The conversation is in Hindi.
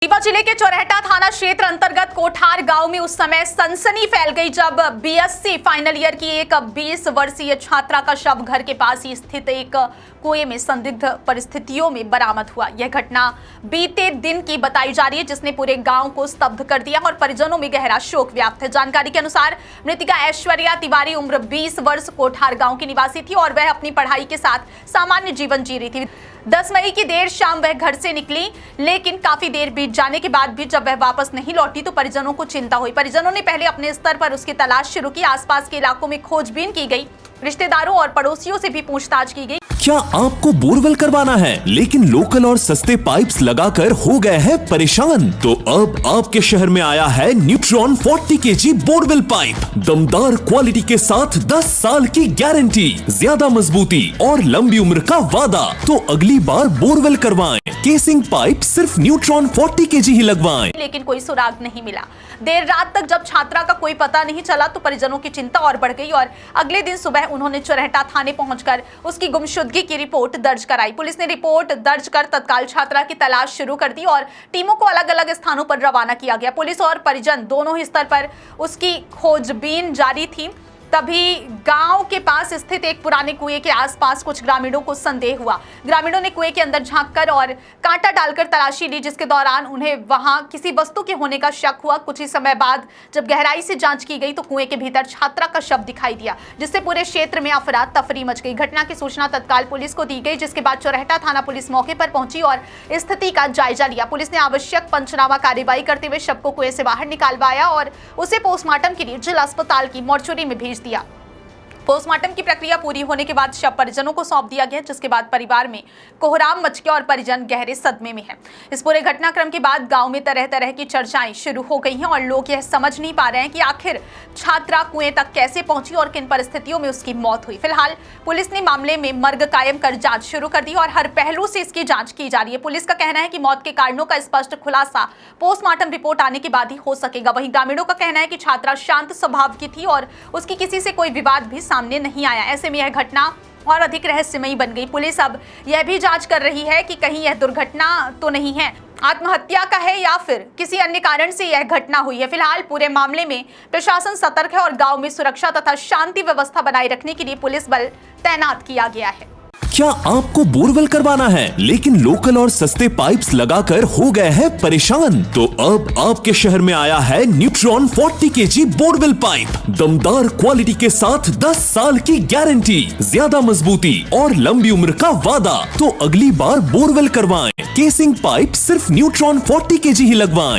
रीवा जिले के चौराहा थाना क्षेत्र अंतर्गत कोठार गांव में उस समय सनसनी फैल गई जब बीएससी फाइनल ईयर की एक 20 वर्षीय छात्रा का शव घर के पास ही स्थित एक कुएं में संदिग्ध परिस्थितियों में बरामद हुआ। यह घटना बीते दिन की बताई जा रही है, जिसने पूरे गांव को स्तब्ध कर दिया और परिजनों में गहरा शोक व्याप्त है। जानकारी के अनुसार मृतिका ऐश्वर्या तिवारी उम्र 20 वर्ष कोठार गांव की निवासी थी और वह अपनी पढ़ाई के साथ सामान्य जीवन जी रही थी। 10 मई की देर शाम वह घर से निकली, लेकिन काफी देर बीत जाने के बाद भी जब वह वापस नहीं लौटी तो परिजनों को चिंता हुई। परिजनों ने पहले अपने स्तर पर उसकी तलाश शुरू की। आसपास के इलाकों में खोजबीन की गई, रिश्तेदारों और पड़ोसियों से भी पूछताछ की गई। क्या आपको बोरवेल करवाना है लेकिन लोकल और सस्ते पाइप्स लगाकर हो गए हैं परेशान? तो अब आपके शहर में आया है न्यूट्रॉन 40 kg बोरवेल पाइप। दमदार क्वालिटी के साथ 10 साल की गारंटी, ज्यादा मजबूती और लंबी उम्र का वादा। तो अगली बार बोरवेल करवाएं। केसिंग पाइप सिर्फ न्यूट्रॉन 40 kg ही लगवाएं। लेकिन कोई सुराग नहीं मिला। देर रात तक जब छात्रा का कोई पता नहीं चला तो परिजनों की चिंता और बढ़ गई और अगले दिन सुबह उन्होंने चौराहा थाने पहुंचकर उसकी गुमशुदगी की रिपोर्ट दर्ज कराई। पुलिस ने रिपोर्ट दर्ज कर तत्काल छात्रा की तलाश शुरू कर दी और टीमों को अलग अलग स्थानों पर रवाना किया गया। पुलिस और परिजन दोनों ही स्तर पर उसकी खोजबीन जारी थी। तभी गांव के पास स्थित एक पुराने कुएं के आसपास कुछ ग्रामीणों को संदेह हुआ। ग्रामीणों ने कुएं के अंदर झांककर और कांटा डालकर तलाशी ली, जिसके दौरान उन्हें वहां किसी वस्तु के होने का शक हुआ। कुछ ही समय बाद जब गहराई से जांच की गई तो कुएं के भीतर छात्रा का शव दिखाई दिया, जिससे पूरे क्षेत्र में अफरा तफरी मच गई। घटना की सूचना तत्काल पुलिस को दी गई, जिसके बाद चौराहा थाना पुलिस मौके पर पहुंची और स्थिति का जायजा लिया। पुलिस ने आवश्यक पंचनामा कार्यवाही करते हुए शव को कुएं से बाहर निकालवाया और उसे पोस्टमार्टम के लिए जिला अस्पताल की मोर्चरी में भेज दिया। पोस्टमार्टम की प्रक्रिया पूरी होने के बाद शव परिजनों को सौंप दिया गया, जिसके बाद परिवार में कोहराम मच गया और परिजन गहरे सदमे में हैं। इस पूरे घटनाक्रम के बाद गांव में तरह तरह की चर्चाएं शुरू हो गई हैं और लोग यह समझ नहीं पा रहे हैं कि आखिर छात्रा कुएं तक कैसे पहुंची और किन परिस्थितियों में उसकी मौत हुई। फिलहाल पुलिस ने मामले में मर्ग कायम कर जांच शुरू कर दी और हर पहलू से इसकी जांच की जा रही है। पुलिस का कहना है कि मौत के कारणों का स्पष्ट खुलासा पोस्टमार्टम रिपोर्ट आने के बाद ही हो सकेगा। वहीं ग्रामीणों का कहना है कि छात्रा शांत स्वभाव की थी और उसकी किसी से कोई विवाद भी सामने नहीं आया। ऐसे में यह घटना और अधिक रहस्यमयी बन गई। पुलिस अब यह भी जांच कर रही है कि कहीं यह दुर्घटना तो नहीं है, आत्महत्या का है या फिर किसी अन्य कारण से यह घटना हुई है। फिलहाल पूरे मामले में प्रशासन सतर्क है और गांव में सुरक्षा तथा शांति व्यवस्था बनाए रखने के लिए पुलिस बल तैनात किया गया है। क्या आपको बोरवेल करवाना है लेकिन लोकल और सस्ते पाइप्स लगाकर हो गए हैं परेशान? तो अब आपके शहर में आया है न्यूट्रॉन 40 kg बोरवेल पाइप। दमदार क्वालिटी के साथ 10 साल की गारंटी, ज्यादा मजबूती और लंबी उम्र का वादा। तो अगली बार बोरवेल करवाएं। केसिंग पाइप सिर्फ न्यूट्रॉन 40 kg ही लगवाएं।